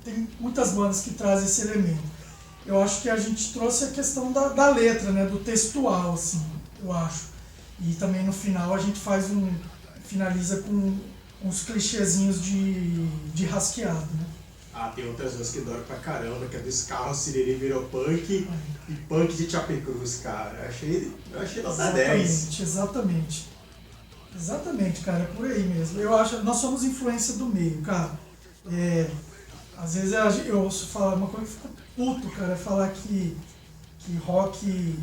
Tem muitas bandas que trazem esse elemento. Eu acho que a gente trouxe a questão da letra, né, do textual, assim, eu acho. E também no final a gente finaliza com uns clichêzinhos de rasqueado, né? Ah, tem outras duas que adoram pra caramba, que é dos carros, Siriri virou punk e punk de Chapecruz, cara. Eu achei nota 10. Exatamente. Exatamente, cara, é por aí mesmo. Eu acho, nós somos influência do meio, cara. Às vezes eu ouço falar uma coisa que fica puto, cara, falar que rock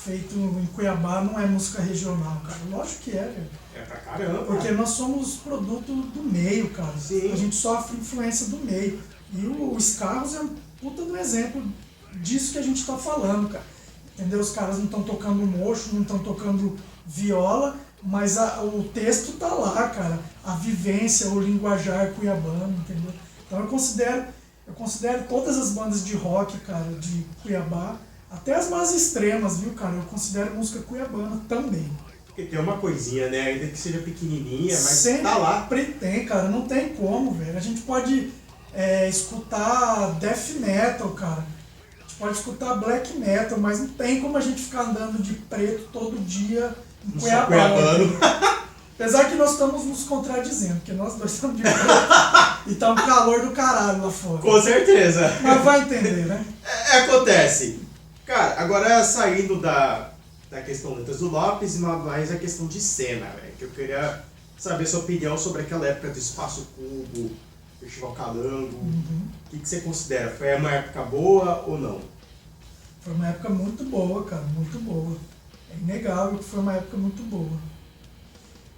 feito em Cuiabá não é música regional, cara. Lógico que é, velho. É pra caramba. Porque nós somos produto do meio, cara. Sim. A gente sofre influência do meio. E o Scarros é um puta do exemplo disso que a gente tá falando, cara. Entendeu? Os caras não estão tocando mocho, não estão tocando viola, mas o texto tá lá, cara. A vivência, o linguajar cuiabano, entendeu? Então eu considero todas as bandas de rock, cara, de Cuiabá, até as mais extremas, viu, cara? Eu considero música cuiabana também. Porque tem uma coisinha, né? Ainda que seja pequenininha, mas sempre tá lá. Tem, cara. Não tem como, velho. A gente pode escutar death metal, cara. A gente pode escutar black metal, mas não tem como a gente ficar andando de preto todo dia em Cuiabá. Cuiabano. Apesar que nós estamos nos contradizendo, porque nós dois estamos de preto e tá um calor do caralho lá fora. Com certeza. Mas vai entender, né? Acontece. Cara, agora saindo da questão Letras do Lopes, mais a questão de cena, velho. Que eu queria saber sua opinião sobre aquela época do Espaço Cubo, Festival Calango. O que você considera? Foi uma época boa ou não? Foi uma época muito boa, cara, muito boa. É inegável que foi uma época muito boa.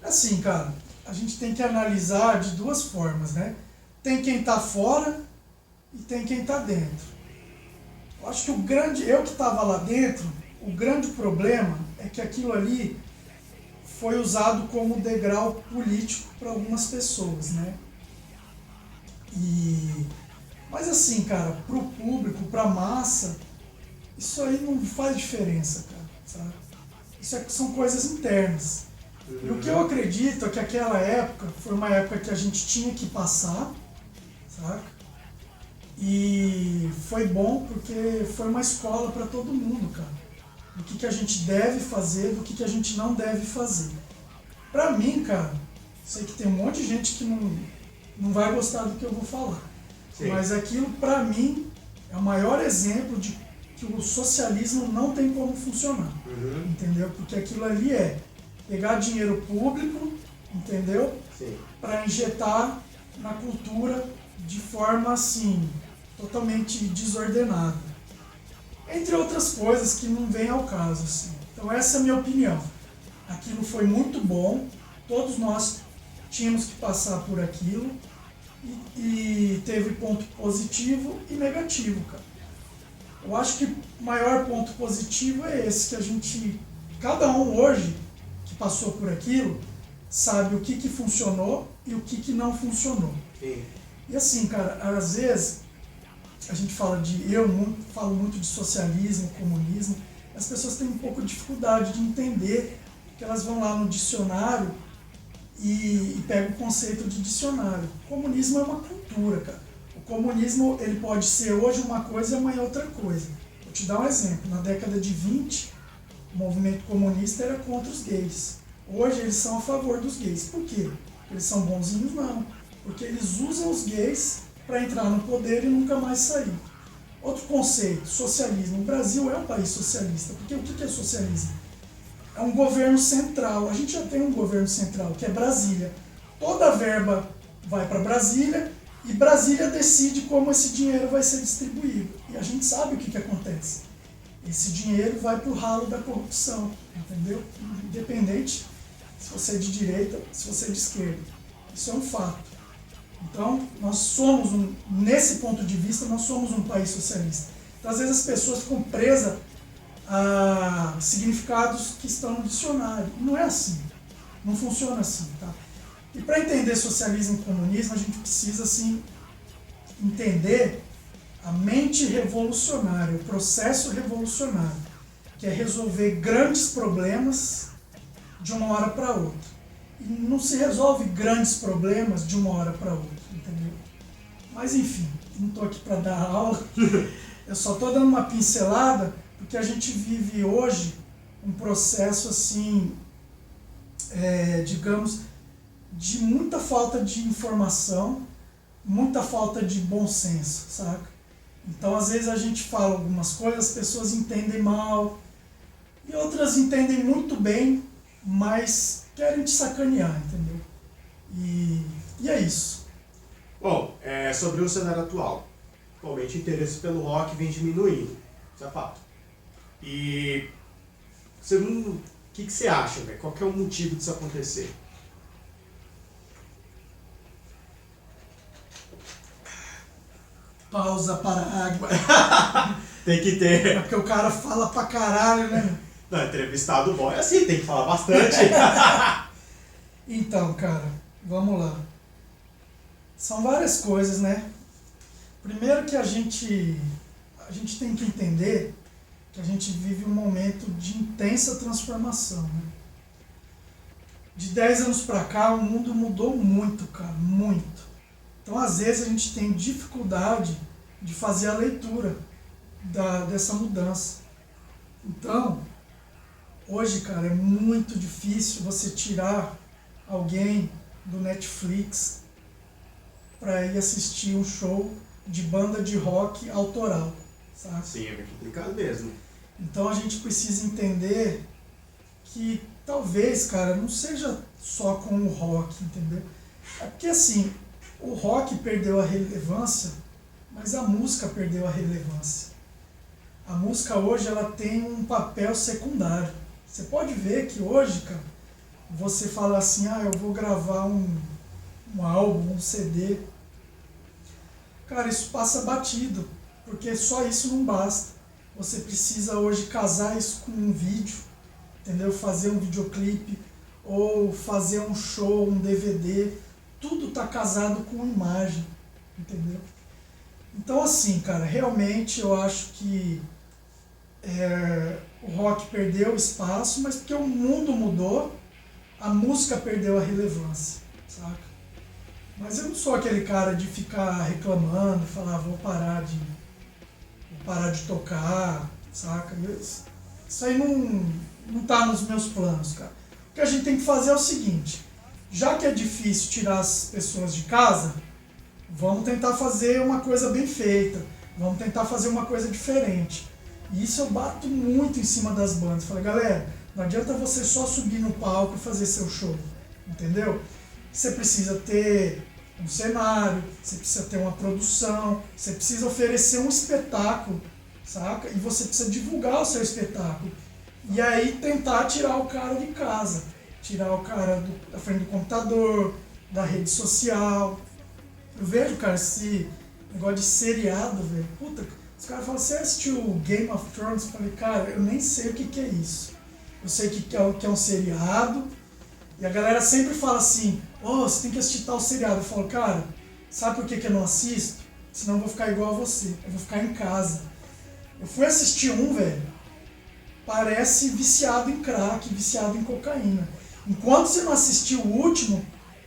Assim, cara, a gente tem que analisar de duas formas, né? Tem quem tá fora e tem quem tá dentro. Eu acho que eu que estava lá dentro, o grande problema é que aquilo ali foi usado como degrau político para algumas pessoas, né? Mas assim, cara, pro público, pra massa, isso aí não faz diferença, cara, sabe? São coisas internas. E o que eu acredito é que aquela época foi uma época que a gente tinha que passar, sabe? E foi bom porque foi uma escola para todo mundo, cara. Do que a gente deve fazer, do que a gente não deve fazer. Pra mim, cara, sei que tem um monte de gente que não vai gostar do que eu vou falar. Sim. Mas aquilo, pra mim, é o maior exemplo de que o socialismo não tem como funcionar. Entendeu? Porque aquilo ali é pegar dinheiro público, entendeu? Sim. Para injetar na cultura de forma assim, totalmente desordenada. Entre outras coisas que não vêm ao caso. Assim. Então essa é a minha opinião. Aquilo foi muito bom, todos nós tínhamos que passar por aquilo e teve ponto positivo e negativo, cara. Eu acho que o maior ponto positivo é esse, que a gente, cada um hoje que passou por aquilo, sabe o que funcionou e o que não funcionou. Sim. E assim, cara, às vezes a gente fala falo muito de socialismo, comunismo, as pessoas têm um pouco de dificuldade de entender que elas vão lá no dicionário e pegam o conceito de dicionário. O comunismo é uma cultura, cara. O comunismo ele pode ser hoje uma coisa e amanhã outra coisa. Vou te dar um exemplo. Na década de 20, o movimento comunista era contra os gays. Hoje eles são a favor dos gays. Por quê? Porque eles são bonzinhos? Não. Porque eles usam os gays para entrar no poder e nunca mais sair. Outro conceito, socialismo. O Brasil é um país socialista. Porque o que é socialismo? É um governo central. A gente já tem um governo central, que é Brasília. Toda a verba vai para Brasília e Brasília decide como esse dinheiro vai ser distribuído. E a gente sabe o que acontece. Esse dinheiro vai para o ralo da corrupção, entendeu? Independente se você é de direita, se você é de esquerda. Isso é um fato. Então, nesse ponto de vista, nós somos um país socialista. Então, às vezes as pessoas ficam presas a significados que estão no dicionário. Não é assim. Não funciona assim, tá? E para entender socialismo e comunismo, a gente precisa, assim, entender a mente revolucionária, o processo revolucionário, que é resolver grandes problemas de uma hora para outra. E não se resolve grandes problemas de uma hora para outra, entendeu? Mas enfim, não estou aqui para dar aula, eu só estou dando uma pincelada, porque a gente vive hoje um processo assim, digamos, de muita falta de informação, muita falta de bom senso, saca? Então às vezes a gente fala algumas coisas, as pessoas entendem mal, e outras entendem muito bem, mas querem te sacanear, entendeu? E é isso. Bom, sobre o cenário atual. Atualmente o interesse pelo rock vem diminuindo, isso é fato. E o que você acha, velho? Qual que é o motivo disso acontecer? Pausa para a água. Tem que ter. É porque o cara fala pra caralho, né? Não, entrevistado bom é assim, tem que falar bastante. Então, cara, vamos lá. São várias coisas, né? Primeiro que a gente tem que entender que a gente vive um momento de intensa transformação, né? De 10 anos pra cá, o mundo mudou muito, cara, muito. Então, às vezes, a gente tem dificuldade de fazer a leitura dessa mudança. Então, hoje, cara, é muito difícil você tirar alguém do Netflix para ir assistir um show de banda de rock autoral, sabe? Sim, é bem complicado mesmo. Então a gente precisa entender que talvez, cara, não seja só com o rock, entendeu? É porque assim, o rock perdeu a relevância, mas a música perdeu a relevância. A música hoje ela tem um papel secundário. Você pode ver que hoje, cara, você fala assim, eu vou gravar um álbum, um CD. Cara, isso passa batido, porque só isso não basta. Você precisa hoje casar isso com um vídeo, entendeu? Fazer um videoclipe, ou fazer um show, um DVD. Tudo está casado com imagem, entendeu? Então assim, cara, realmente eu acho que o rock perdeu espaço, mas porque o mundo mudou, a música perdeu a relevância, saca? Mas eu não sou aquele cara de ficar reclamando, falar, vou parar de tocar, saca? Isso aí não tá nos meus planos, cara. O que a gente tem que fazer é o seguinte, já que é difícil tirar as pessoas de casa, vamos tentar fazer uma coisa bem feita, vamos tentar fazer uma coisa diferente. E isso eu bato muito em cima das bandas. Falei, galera, não adianta você só subir no palco e fazer seu show, entendeu? Você precisa ter um cenário, você precisa ter uma produção, você precisa oferecer um espetáculo, saca? E você precisa divulgar o seu espetáculo. E aí tentar tirar o cara de casa, tirar o cara da frente do computador, da rede social. Eu vejo, cara, esse negócio de seriado, velho. Puta, os caras falam, você assistiu Game of Thrones? Eu falei, cara, eu nem sei o que é isso. Eu sei que é um seriado. E a galera sempre fala assim, você tem que assistir tal seriado. Eu falo, cara, sabe por que eu não assisto? Senão eu vou ficar igual a você, eu vou ficar em casa. Eu fui assistir velho, parece viciado em crack, viciado em cocaína. Enquanto você não assistiu o último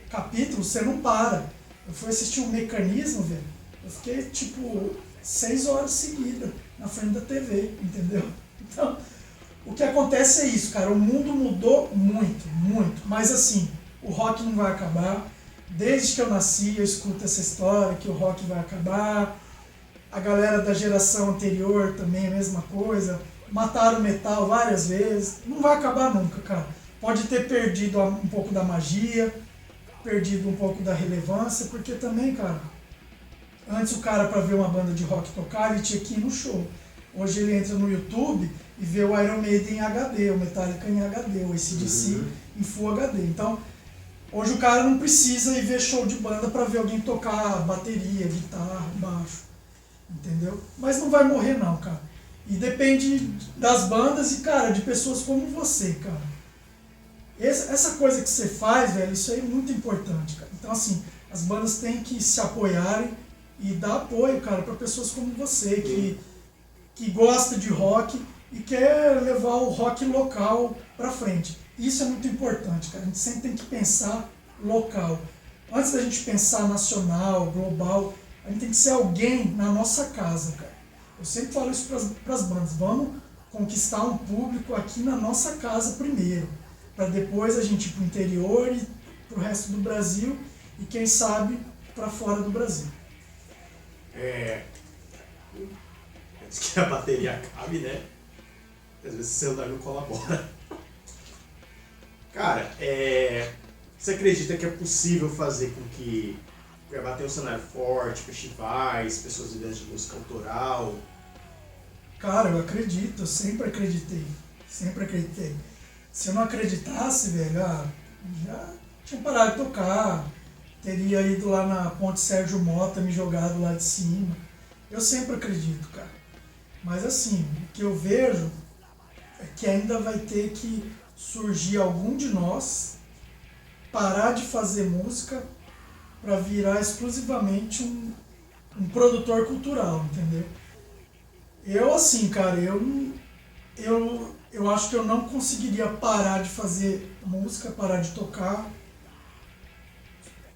capítulo, você não para. Eu fui assistir um Mecanismo, velho, eu fiquei tipo 6 horas seguidas na frente da TV, entendeu? Então, o que acontece é isso, cara, o mundo mudou muito, muito, mas assim, o rock não vai acabar. Desde que eu nasci, eu escuto essa história que o rock vai acabar. A galera da geração anterior também a mesma coisa. Mataram o metal várias vezes. Não vai acabar nunca, cara. Pode ter perdido um pouco da magia, perdido um pouco da relevância, porque também, cara, antes o cara, para ver uma banda de rock tocar, ele tinha que ir no show. Hoje ele entra no YouTube e vê o Iron Maiden em HD, o Metallica em HD, o AC/DC em Full HD. Então, hoje o cara não precisa ir ver show de banda para ver alguém tocar bateria, guitarra, baixo, entendeu? Mas não vai morrer não, cara. E depende das bandas e, cara, de pessoas como você, cara. Essa coisa que você faz, velho, isso aí é muito importante, cara. Então, assim, as bandas têm que se apoiarem e dar apoio, cara, para pessoas como você, que gosta de rock e quer levar o rock local para frente. Isso é muito importante, cara. A gente sempre tem que pensar local. Antes da gente pensar nacional, global, a A gente tem que ser alguém na nossa casa, cara. Eu sempre falo isso pras bandas. Vamos conquistar um público aqui na nossa casa primeiro, para depois a gente ir pro interior e pro resto do Brasil e quem sabe para fora do Brasil. Antes que a bateria acabe, né? Às vezes o celular não colabora. Cara, você acredita que é possível fazer com que gravar tem um cenário forte, festivais, pessoas vivendo de música autoral? Cara, eu acredito, eu sempre acreditei. Sempre acreditei. Se eu não acreditasse, velho, já tinha parado de tocar. Teria ido lá na Ponte Sérgio Mota, me jogado lá de cima. Eu sempre acredito, cara. Mas assim, o que eu vejo é que ainda vai ter que surgir algum de nós, parar de fazer música para virar exclusivamente um produtor cultural, entendeu? Eu assim, cara, eu acho que eu não conseguiria parar de fazer música, parar de tocar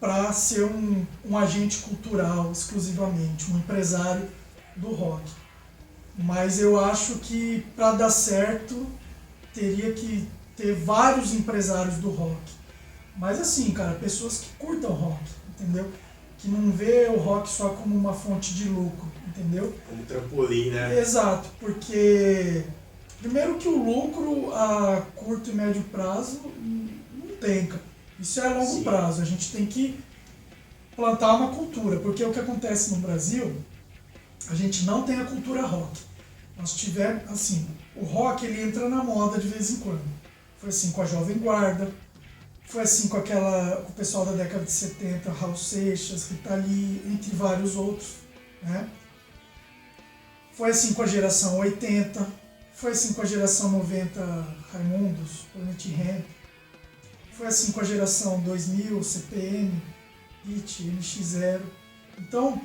para ser um agente cultural exclusivamente, um empresário do rock. Mas eu acho que para dar certo teria que ter vários empresários do rock. Mas assim, cara, pessoas que curtam rock, entendeu? Que não vê o rock só como uma fonte de lucro, entendeu? Como trampolim, né? Exato, porque primeiro que o lucro a curto e médio prazo não tem, cara. Isso é a longo Sim. prazo, a gente tem que plantar uma cultura, porque o que acontece no Brasil, a gente não tem a cultura rock. Nós tivemos, assim, o rock ele entra na moda de vez em quando. Foi assim com a Jovem Guarda, foi assim com o pessoal da década de 70, Raul Seixas, Rita Lee, entre vários outros, né? Foi assim com a geração 80, foi assim com a geração 90, Raimundos, Planet Hemp, foi assim com a geração 2000, CPM, Hit, NX0. Então,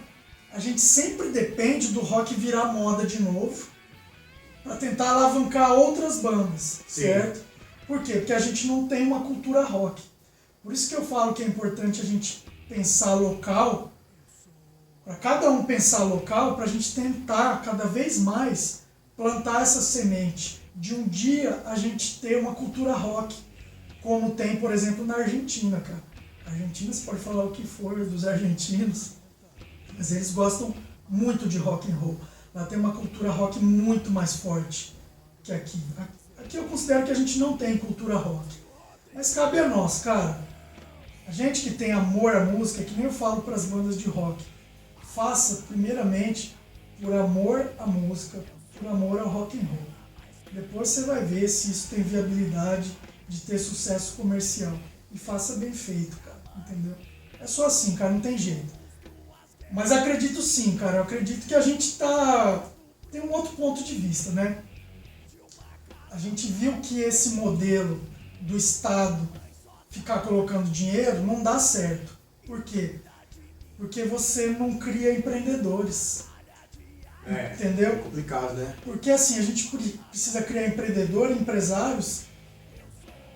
a gente sempre depende do rock virar moda de novo para tentar alavancar outras bandas, Sim. certo? Por quê? Porque a gente não tem uma cultura rock. Por isso que eu falo que é importante a gente pensar local, para cada um pensar local, para a gente tentar cada vez mais plantar essa semente de um dia a gente ter uma cultura rock, como tem, por exemplo, na Argentina, cara. A Argentina, você pode falar o que for dos argentinos, mas eles gostam muito de rock and roll. Lá tem uma cultura rock muito mais forte que aqui. Aqui eu considero que a gente não tem cultura rock. Mas cabe a nós, cara. A gente que tem amor à música, que nem eu falo para as bandas de rock, faça primeiramente por amor à música, por amor ao rock and roll. Depois você vai ver se isso tem viabilidade de ter sucesso comercial. E faça bem feito, cara, entendeu? É só assim, cara, não tem jeito. Mas acredito sim, cara, eu acredito que a gente tem um outro ponto de vista, né? A gente viu que esse modelo do Estado ficar colocando dinheiro não dá certo. Por quê? Porque você não cria empreendedores. Entendeu? É complicado, né? Porque assim, a gente precisa criar empresários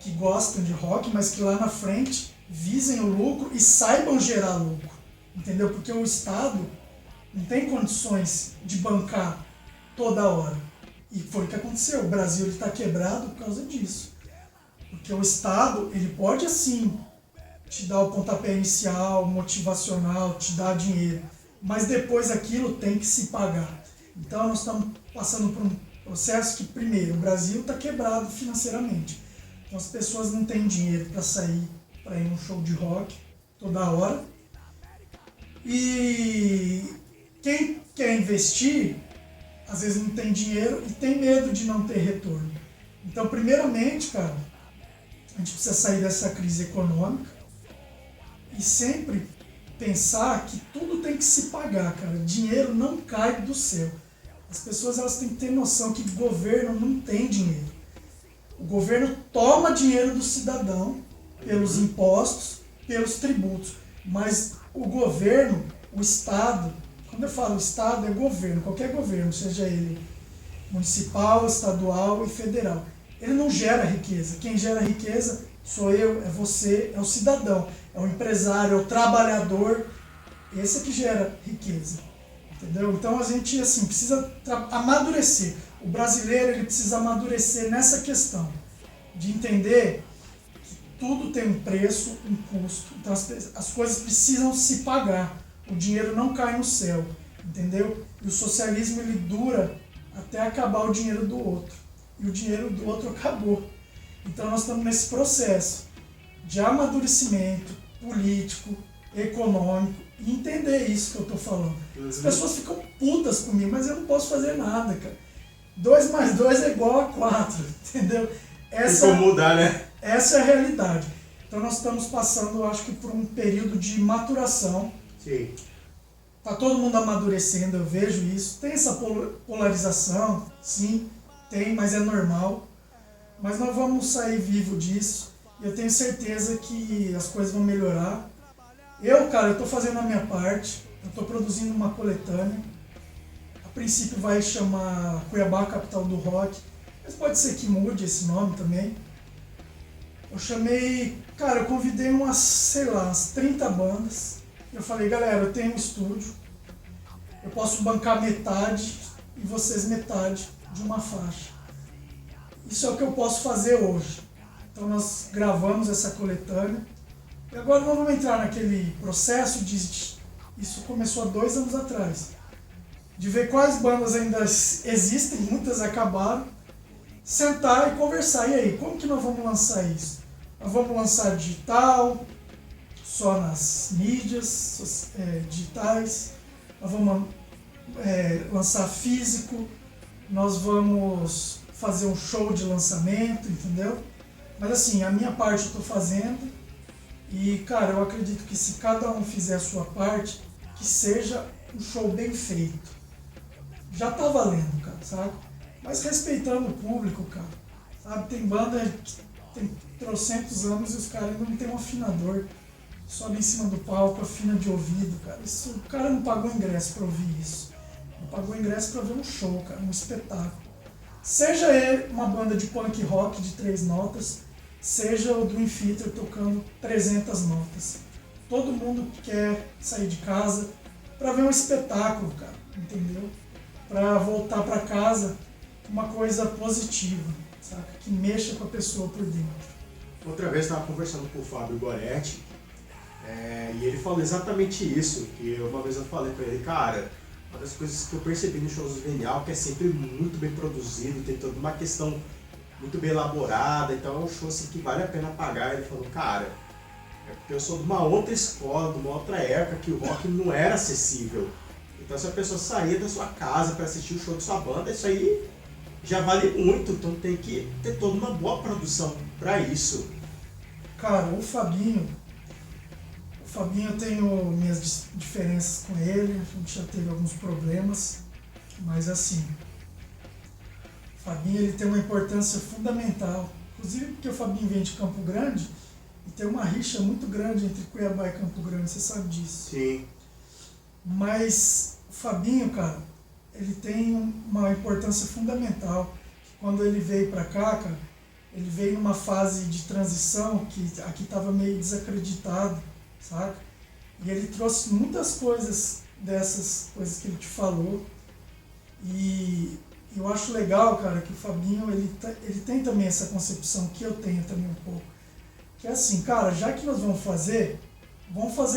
que gostam de rock, mas que lá na frente visem o lucro e saibam gerar lucro. Entendeu? Porque o Estado não tem condições de bancar toda hora. E foi o que aconteceu. O Brasil está quebrado por causa disso. Porque o Estado, ele pode assim te dar o pontapé inicial, motivacional, te dar dinheiro. Mas depois aquilo tem que se pagar. Então nós estamos passando por um processo que, primeiro, o Brasil está quebrado financeiramente. Então as pessoas não têm dinheiro para sair, para ir num show de rock toda hora. E quem quer investir, às vezes não tem dinheiro e tem medo de não ter retorno. Então, primeiramente, cara, a gente precisa sair dessa crise econômica e sempre pensar que tudo tem que se pagar, cara. Dinheiro não cai do céu. As pessoas elas têm que ter noção que o governo não tem dinheiro. O governo toma dinheiro do cidadão pelos impostos, pelos tributos, mas o governo, o Estado, quando eu falo Estado, é governo, qualquer governo, seja ele municipal, estadual e federal. Ele não gera riqueza. Quem gera riqueza sou eu, é você, é o cidadão, é o empresário, é o trabalhador Esse é que gera riqueza, entendeu? Então a gente assim, precisa amadurecer. O brasileiro ele precisa amadurecer nessa questão de entender que tudo tem um preço, um custo. Então as coisas precisam se pagar. O dinheiro não cai no céu, entendeu? E o socialismo ele dura até acabar o dinheiro do outro. E o dinheiro do outro acabou. Então nós estamos nesse processo de amadurecimento político, econômico, e entender isso que eu estou falando. As pessoas ficam putas comigo, mas eu não posso fazer nada, cara. 2 mais 2 é igual a 4, entendeu? Essa, tem como mudar, né? Essa é a realidade. Então nós estamos passando, eu acho que por um período de maturação. Sim. Tá todo mundo amadurecendo, eu vejo isso. Tem essa polarização, sim, tem, mas é normal. Mas nós vamos sair vivo disso. E eu tenho certeza que as coisas vão melhorar. Eu tô fazendo a minha parte. Eu tô produzindo uma coletânea. A princípio vai chamar Cuiabá, Capital do Rock. Mas pode ser que mude esse nome também. Eu chamei... Cara, eu convidei umas 30 bandas. Eu falei, galera, eu tenho um estúdio. Eu posso bancar metade e vocês metade de uma faixa. Isso é o que eu posso fazer hoje. Então nós gravamos essa coletânea. E agora nós vamos entrar naquele processo de... Isso começou há 2 anos atrás. De ver quais bandas ainda existem, muitas acabaram. Sentar e conversar. E aí, como que nós vamos lançar isso? Nós vamos lançar digital, só nas mídias digitais. Nós vamos lançar físico. Nós vamos fazer um show de lançamento, entendeu? Mas assim, a minha parte eu estou fazendo e, cara, eu acredito que se cada um fizer a sua parte, que seja um show bem feito. Já tá valendo, cara, sabe? Mas respeitando o público, cara, sabe? Tem banda que tem 300 anos e os caras ainda não tem um afinador. Sobe em cima do palco, afina de ouvido, cara. Isso, o cara não pagou ingresso pra ouvir isso. Não pagou ingresso pra ver um show, cara, um espetáculo. Seja ele uma banda de punk rock de 3 notas, seja o Dream Theater tocando 300 notas. Todo mundo quer sair de casa para ver um espetáculo, cara, entendeu? Para voltar para casa uma coisa positiva, saca? Que mexa com a pessoa por dentro. Outra vez eu estava conversando com o Fábio Goretti e ele falou exatamente isso. Que uma vez eu falei para ele, cara, uma das coisas que eu percebi nos shows do Venial, que é sempre muito bem produzido, tem toda uma questão muito bem elaborada, então é um show assim, que vale a pena pagar. Ele falou, cara, é porque eu sou de uma outra escola, de uma outra época, que o rock não era acessível. Então se a pessoa sair da sua casa para assistir o show de sua banda, isso aí já vale muito, então tem que ter toda uma boa produção para isso. Cara, o Fabinho eu tenho minhas diferenças com ele, a gente já teve alguns problemas, mas assim, o Fabinho ele tem uma importância fundamental, inclusive porque o Fabinho vem de Campo Grande e tem uma rixa muito grande entre Cuiabá e Campo Grande, você sabe disso. Sim. Mas o Fabinho, cara, ele tem uma importância fundamental. Quando ele veio pra cá, cara, ele veio numa fase de transição que aqui estava meio desacreditado, saca? E ele trouxe muitas coisas dessas coisas que ele te falou. E eu acho legal, cara, que o Fabinho, ele tem também essa concepção que eu tenho também um pouco. Que é assim, cara, já que nós vamos fazer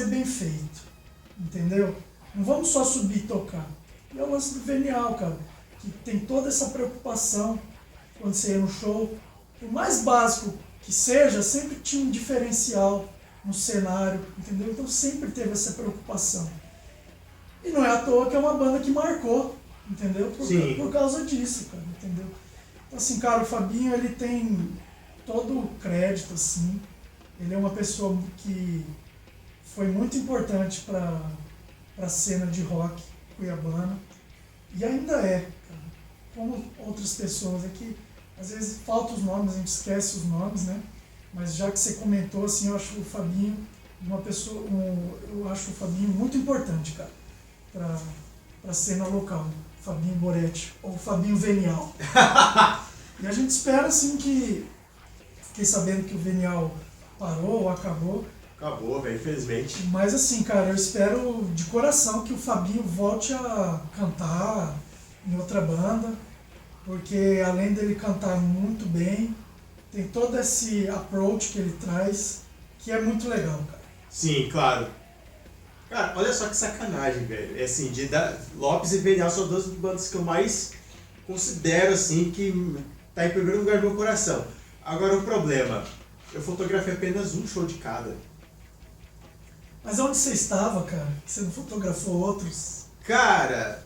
bem feito, entendeu? Não vamos só subir e tocar. E é o lance do Venial, cara, que tem toda essa preocupação quando você ia no show. Por mais básico que seja, sempre tinha um diferencial no cenário, entendeu? Então sempre teve essa preocupação. E não é à toa que é uma banda que marcou, entendeu? Por causa disso, cara, entendeu? Então assim, cara, o Fabinho, ele tem todo o crédito, assim. Ele é uma pessoa que foi muito importante para a cena de rock cuiabana. E ainda é, cara. Como outras pessoas aqui, às vezes falta os nomes, a gente esquece os nomes, né? Mas já que você comentou, assim, eu acho o Fabinho eu acho o Fabinho muito importante, cara, para a cena local. Fabinho Goretti, ou Fabinho Venial. E a gente espera, assim, que... Fiquei sabendo que o Venial parou ou acabou. Acabou, velho, infelizmente. Mas assim, cara, eu espero de coração que o Fabinho volte a cantar em outra banda, porque além dele cantar muito bem, tem todo esse approach que ele traz, que é muito legal, cara. Sim, claro. Cara, olha só que sacanagem, velho. É assim, Lopes e Venial são duas bandas que eu mais considero, assim, que tá em primeiro lugar no meu coração. Agora o problema, eu fotografei apenas um show de cada. Mas onde você estava, cara? Você não fotografou outros? Cara,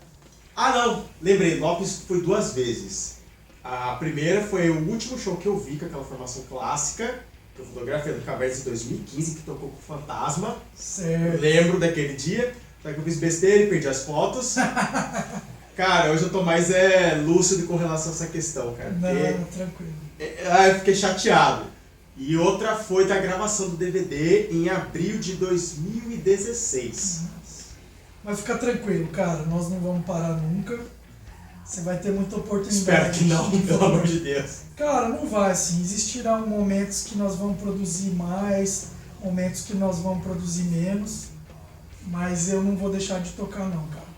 não, lembrei, Lopes foi 2 vezes. A primeira foi o último show que eu vi com aquela formação clássica, que eu fotografei no Cavernas em 2015, que tocou com o Fantasma. Certo. Lembro daquele dia, só que eu fiz besteira e perdi as fotos. Cara, hoje eu tô mais lúcido com relação a essa questão, cara. Não, tranquilo. Eu fiquei chateado. E outra foi da gravação do DVD em abril de 2016. Mas fica tranquilo, cara, nós não vamos parar nunca. Você vai ter muita oportunidade. Espero que não, pelo amor de Deus. Cara, não vai assim. Existirão momentos que nós vamos produzir mais, momentos que nós vamos produzir menos. Mas eu não vou deixar de tocar não, cara.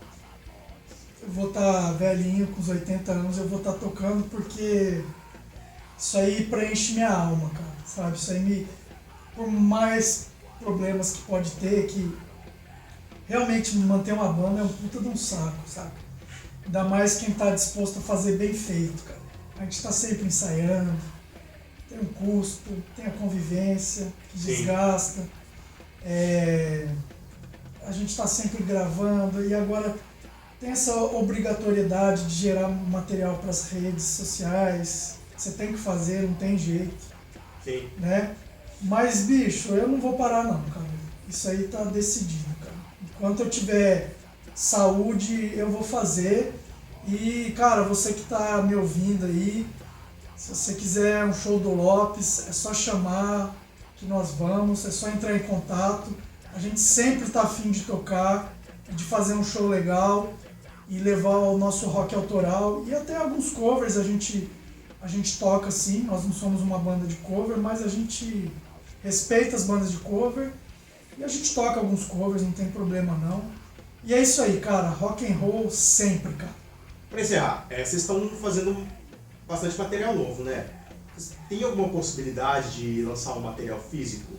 Eu vou estar velhinho, com os 80 anos, eu vou estar tocando porque isso aí preenche minha alma, cara, sabe? Isso aí por mais problemas que pode ter, que realmente manter uma banda é um puta de um saco, sabe? Ainda mais quem tá disposto a fazer bem feito, cara. A gente tá sempre ensaiando, tem um custo, tem a convivência, que desgasta. A gente tá sempre gravando e agora tem essa obrigatoriedade de gerar material para as redes sociais. Você tem que fazer, não tem jeito. Sim. Né? Mas, bicho, eu não vou parar não, cara. Isso aí tá decidido, cara. Enquanto eu tiver saúde, eu vou fazer. E, cara, você que tá me ouvindo aí, se você quiser um show do Lopes, é só chamar que nós vamos, é só entrar em contato. A gente sempre tá afim de tocar, de fazer um show legal e levar o nosso rock autoral. E até alguns covers a gente toca sim, nós não somos uma banda de cover, mas a gente respeita as bandas de cover e a gente toca alguns covers, não tem problema não. E é isso aí, cara, rock and roll sempre, cara. Pra encerrar, vocês estão fazendo bastante material novo, né? Tem alguma possibilidade de lançar um material físico?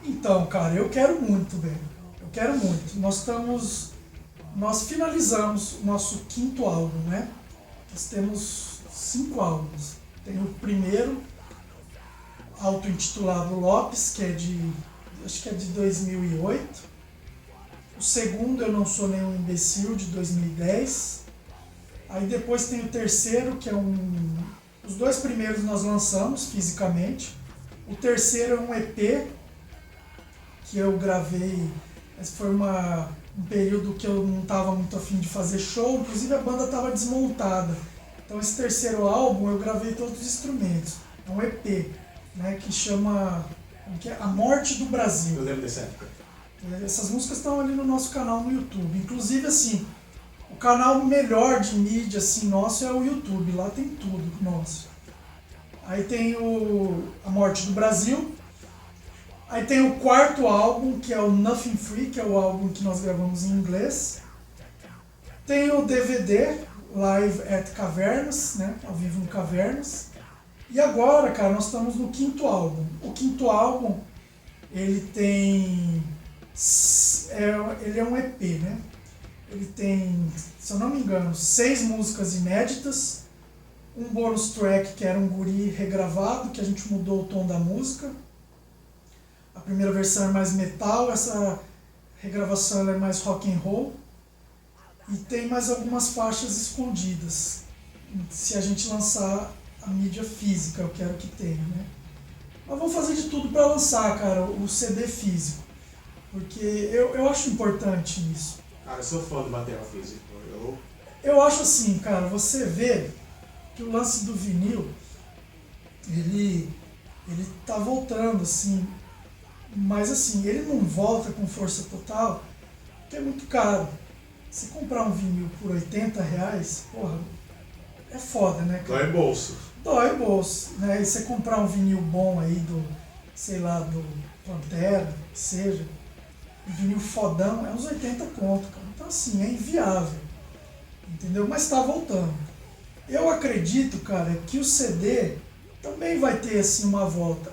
Então, cara, eu quero muito, velho. Eu quero muito. Nós finalizamos o nosso 5º álbum, né? Nós temos 5 álbuns. Tem o primeiro, auto-intitulado Lopes, que acho que é de 2008. O segundo, Eu Não Sou Nenhum Imbecil, de 2010. Aí depois tem o terceiro, que é os 2 primeiros nós lançamos fisicamente. O terceiro é um EP que eu gravei. Esse foi um período que eu não estava muito afim de fazer show, inclusive a banda estava desmontada. Então esse terceiro álbum eu gravei todos os instrumentos. É um EP, né, que chama A Morte do Brasil. Eu lembro dessa época. Essas músicas estão ali no nosso canal no YouTube. Inclusive, assim, o canal melhor de mídia assim, nosso é o YouTube. Lá tem tudo nosso. Aí tem A Morte do Brasil. Aí tem o 4º álbum, que é o Nothing Free, que é o álbum que nós gravamos em inglês. Tem o DVD, Live at Cavernas, né? Ao vivo no Cavernas. E agora, cara, nós estamos no 5º álbum. O 5º álbum, ele tem... ele é um EP, né? Ele tem, se eu não me engano, 6 músicas inéditas, um bonus track que era um guri regravado, que a gente mudou o tom da música. A primeira versão é mais metal, essa regravação ela é mais rock and roll. E tem mais algumas faixas escondidas. Se a gente lançar a mídia física, eu quero que tenha, né? Mas vamos fazer de tudo para lançar, cara, o CD físico. Porque eu acho importante isso. Cara, eu sou fã do material físico. Eu acho assim, cara, você vê que o lance do vinil, ele tá voltando, assim, mas assim, ele não volta com força total, porque é muito caro. Se comprar um vinil por R$80, porra, é foda, né, cara? Dói bolso. Dói o bolso, né? E você comprar um vinil bom aí sei lá, do Pantera, que seja, vinil fodão, é uns 80 conto, cara. Então assim, é inviável, entendeu? Mas tá voltando. Eu acredito, cara, que o CD também vai ter assim uma volta.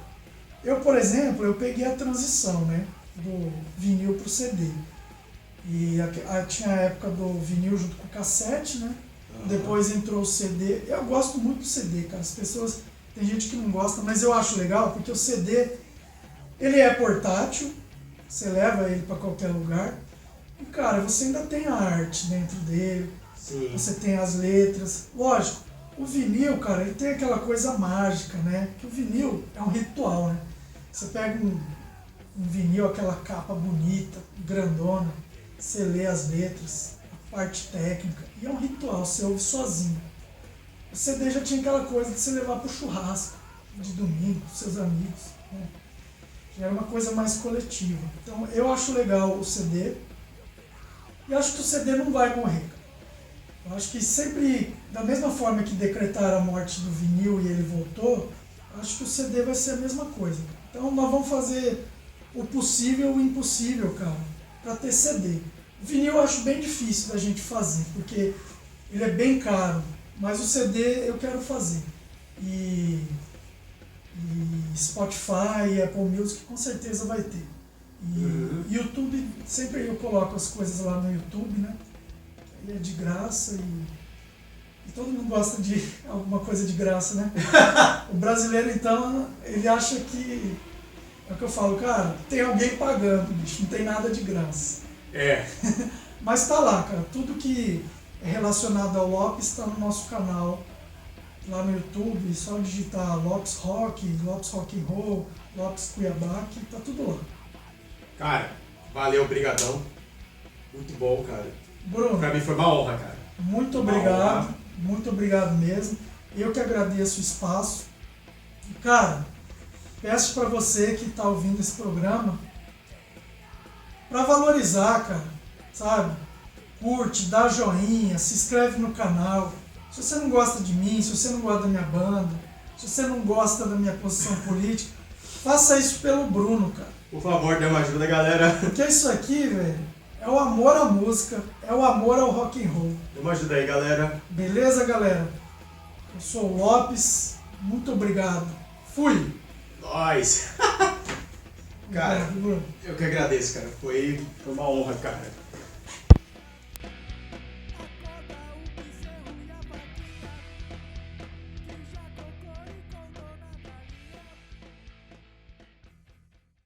Eu, por exemplo, eu peguei a transição, né, do vinil pro CD. E tinha a época do vinil junto com o cassete, né? Depois entrou o CD. Eu gosto muito do CD, cara. As pessoas, tem gente que não gosta, mas eu acho legal porque o CD, ele é portátil, você leva ele para qualquer lugar. E, cara, você ainda tem a arte dentro dele. Sim. Você tem as letras. Lógico, o vinil, cara, ele tem aquela coisa mágica, né? Que o vinil é um ritual, né? Você pega um vinil, aquela capa bonita, grandona, você lê as letras, a parte técnica, e é um ritual, você ouve sozinho. O CD já tinha aquela coisa de você levar pro churrasco de domingo com seus amigos, né? Já era uma coisa mais coletiva. Então eu acho legal o CD, e acho que o CD não vai morrer. Eu acho que sempre, da mesma forma que decretaram a morte do vinil e ele voltou, acho que o CD vai ser a mesma coisa. Então nós vamos fazer o possível e o impossível, cara, para ter CD. O vinil eu acho bem difícil da gente fazer, porque ele é bem caro, mas o CD eu quero fazer. E Spotify, Apple Music com certeza vai ter. E YouTube, sempre eu coloco as coisas lá no YouTube, né? Ele é de graça e todo mundo gosta de alguma coisa de graça, né? O brasileiro, então, ele acha que... É o que eu falo, cara, tem alguém pagando, bicho, não tem nada de graça. É. Mas tá lá, cara, tudo que é relacionado ao Lopes está no nosso canal, lá no YouTube, só digitar Lopes Rock, Lopes Rock and Roll, Lopes Cuiabá, que tá tudo lá. Cara, valeu, brigadão. Muito bom, cara. Bruno, Pra mim foi uma honra, cara. muito obrigado mesmo. Eu que agradeço o espaço. E, cara, peço para você que está ouvindo esse programa para valorizar, cara, sabe? Curte, dá joinha, se inscreve no canal. Se você não gosta de mim, se você não gosta da minha banda, se você não gosta da minha posição política, faça isso pelo Bruno, cara. Por favor, dê uma ajuda, galera. Porque isso aqui, velho, é o amor à música, é o amor ao rock and roll. Dê uma ajuda aí, galera. Beleza, galera? Eu sou o Lopes, muito obrigado. Fui! Nós. Cara, Obrigado, Bruno. eu que agradeço, cara. Foi uma honra, cara.